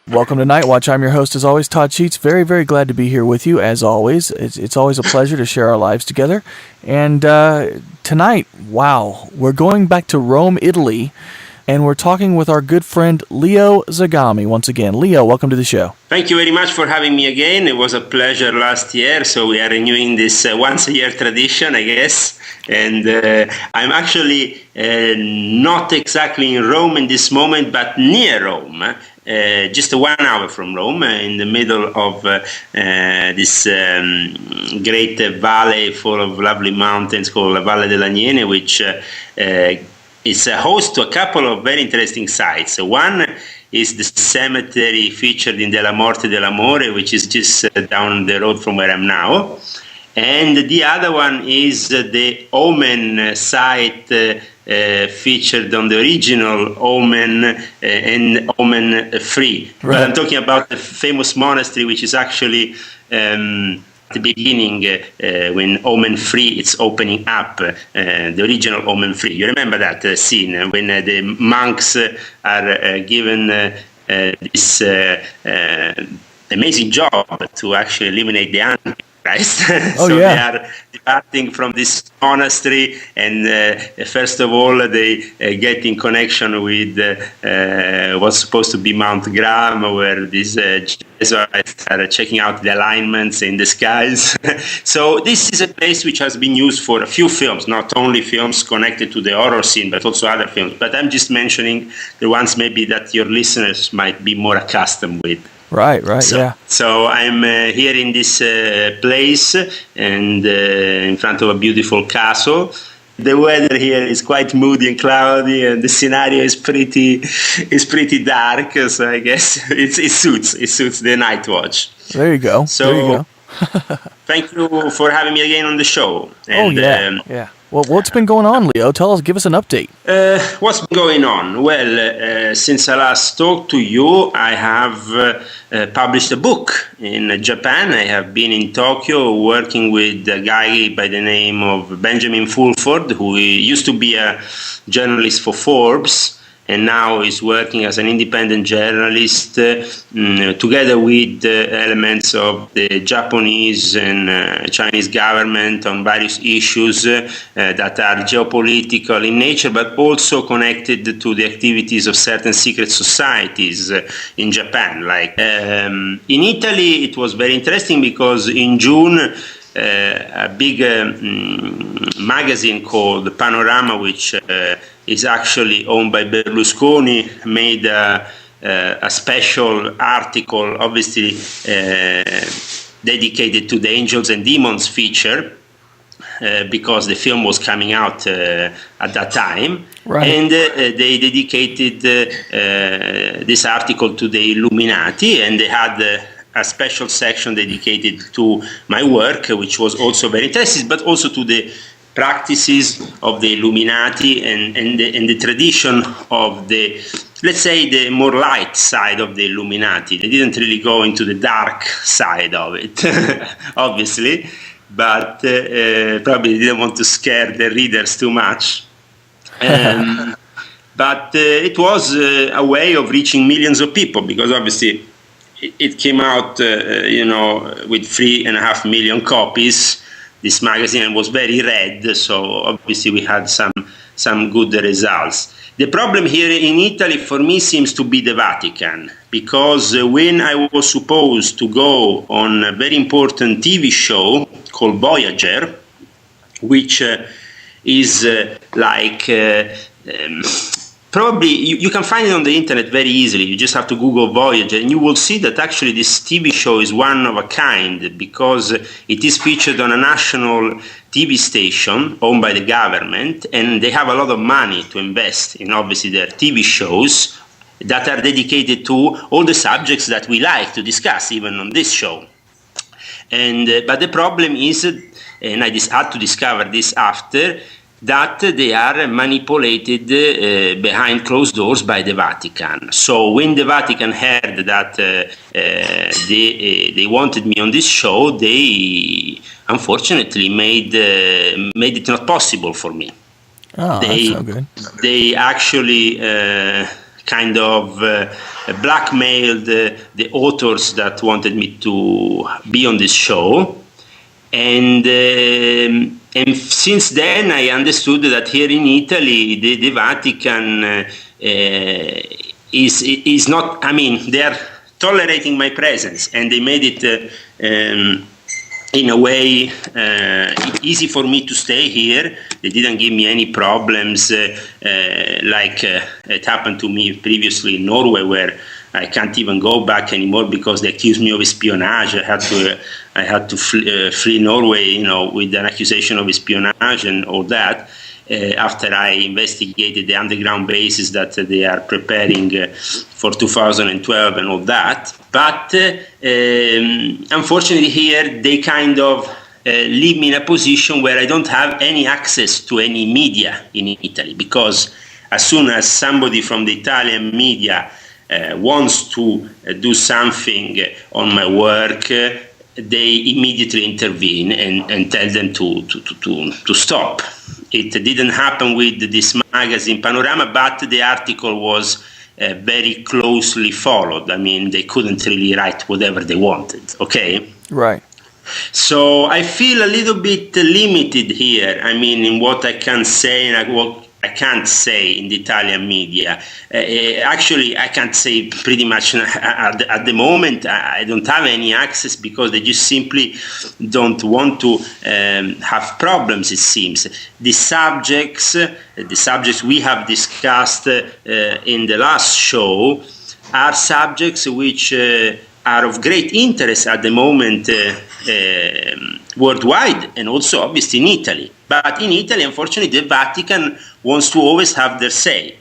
Welcome to Night Watch. I'm your host, as always, Todd Sheets. Very, very glad to be here with you, as always. It's always a pleasure to share our lives together. And tonight, wow, we're going back to Rome, Italy, and we're talking with our good friend Leo Zagami once again. Leo, welcome to the show. Thank you very much for having me again. It was a pleasure last year, so we are renewing this once-a-year tradition, I guess. And I'm actually not exactly in Rome in this moment, but near Rome. Just 1 hour from Rome, in the middle of this great valley full of lovely mountains called La Valle dell'Agnene, which is a host to a couple of very interesting sites. One is the cemetery featured in Della Morte dell'Amore, which is just down the road from where I'm now. And the other one is the Omen site featured on the original Omen and Omen Free. Right. But I'm talking about the famous monastery, which is actually at the beginning when Omen Free is opening up, the original Omen Free. You remember that scene when the monks are given this amazing job to actually eliminate the Antichrist. Oh, so yeah. They are departing from this monastery, and first of all, they get in connection with what's supposed to be Mount Graham, where these Jesuits are checking out the alignments in the skies. So this is a place which has been used for a few films, not only films connected to the horror scene, but also other films. But I'm just mentioning the ones maybe that your listeners might be more accustomed with. Right, yeah. So I'm here in this place and in front of a beautiful castle. The weather here is quite moody and cloudy, and the scenario is pretty dark. So I guess it suits the night watch. There you go. So there you go. Thank you for having me again on the show. And, yeah. Well, what's been going on, Leo? Give us an update. What's been going on? Well, since I last talked to you, I have published a book in Japan. I have been in Tokyo working with a guy by the name of Benjamin Fulford, who used to be a journalist for Forbes, and now is working as an independent journalist together with elements of the Japanese and Chinese government on various issues that are geopolitical in nature, but also connected to the activities of certain secret societies in Japan. Like in Italy, it was very interesting because in June, a big magazine called Panorama, which is actually owned by Berlusconi, made a special article, obviously dedicated to the Angels and Demons feature, because the film was coming out at that time. Right. And they dedicated this article to the Illuminati, and they had a special section dedicated to my work, which was also very interesting, but also to the practices of the Illuminati and the tradition of the, let's say, the more light side of the Illuminati. They didn't really go into the dark side of it, obviously, but probably didn't want to scare the readers too much. But it was a way of reaching millions of people, because obviously it came out, with 3.5 million copies. This magazine was very read, so obviously we had some good results. The problem here in Italy for me seems to be the Vatican, because when I was supposed to go on a very important TV show called Voyager, which is probably, you can find it on the internet very easily. You just have to Google Voyager, and you will see that actually this TV show is one of a kind, because it is featured on a national TV station owned by the government, and they have a lot of money to invest in, obviously, their TV shows that are dedicated to all the subjects that we like to discuss, even on this show. But the problem is, and I had to discover this after, that they are manipulated behind closed doors by the Vatican. So when the Vatican heard that they wanted me on this show, they unfortunately made it not possible for me. Oh, that's so good. They actually kind of blackmailed the authors that wanted me to be on this show. And since then, I understood that here in Italy, the Vatican is not. I mean, they are tolerating my presence, and they made it in a way easy for me to stay here. They didn't give me any problems like it happened to me previously in Norway, where I can't even go back anymore because they accused me of espionage. I had to flee Norway, with an accusation of espionage and all that. After I investigated the underground bases that they are preparing for 2012 and all that. But unfortunately here they kind of leave me in a position where I don't have any access to any media in Italy, because as soon as somebody from the Italian media wants to do something on my work, they immediately intervene and tell them to stop. It didn't happen with this magazine Panorama, but the article was very closely followed. I mean, they couldn't really write whatever they wanted, okay? Right. So I feel a little bit limited here, I mean, in what I can say and what I can't say in the Italian media. Actually, I can't say pretty much at the moment. I don't have any access because they just simply don't want to have problems, it seems. The subjects we have discussed in the last show are subjects which are of great interest at the moment worldwide, and also obviously in Italy. But in Italy, unfortunately, the Vatican wants to always have their say.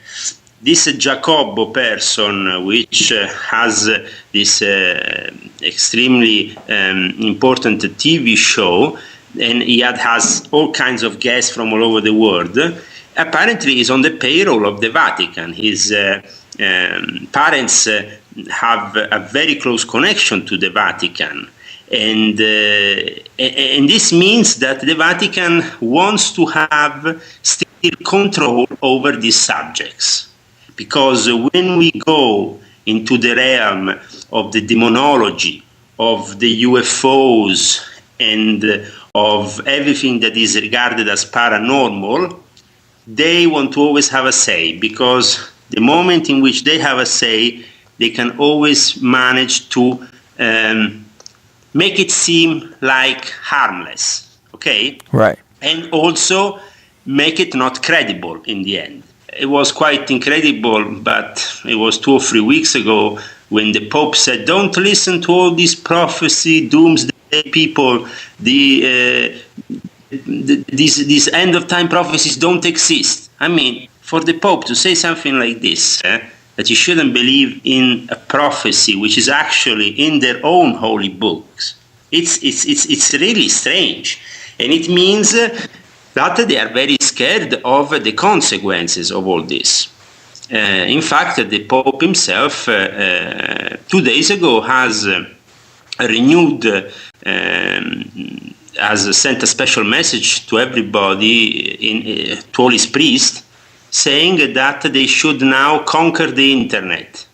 This Giacobbo person, which has this extremely important TV show, and he has all kinds of guests from all over the world, apparently is on the payroll of the Vatican. His parents have a very close connection to the Vatican. And this means that the Vatican wants to have still control over these subjects. Because when we go into the realm of the demonology, of the UFOs, and of everything that is regarded as paranormal, they want to always have a say, because the moment in which they have a say, they can always manage to make it seem like harmless, okay? Right. And also make it not credible in the end. It was quite incredible, but it was 2 or 3 weeks ago when the Pope said, don't listen to all these prophecy, doomsday people, these end of time prophecies don't exist. I mean, for the Pope to say something like this, that you shouldn't believe in a prophecy which is actually in their own holy books, it's really strange. And it means that they are very scared of the consequences of all this. In fact, the Pope himself 2 days ago has renewed, has sent a special message to everybody, to all his priests, saying that they should now conquer the internet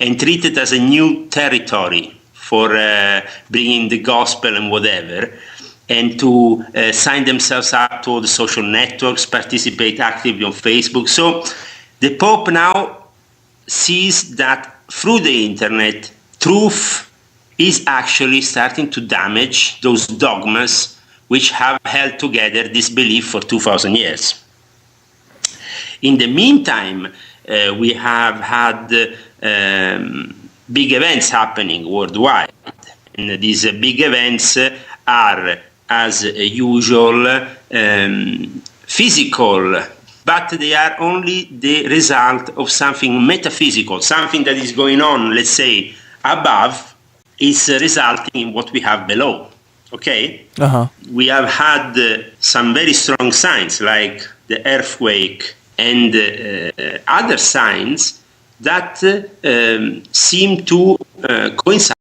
and treat it as a new territory for bringing the gospel and whatever, and to sign themselves up to all the social networks, participate actively on Facebook. So the Pope now sees that through the internet, truth is actually starting to damage those dogmas which have held together this belief for 2,000 years. In the meantime, we have had big events happening worldwide. And these big events are, as usual, physical, but they are only the result of something metaphysical, something that is going on, let's say, above, is resulting in what we have below. Okay? We have had some very strong signs, like the earthquake and other signs that seem to coincide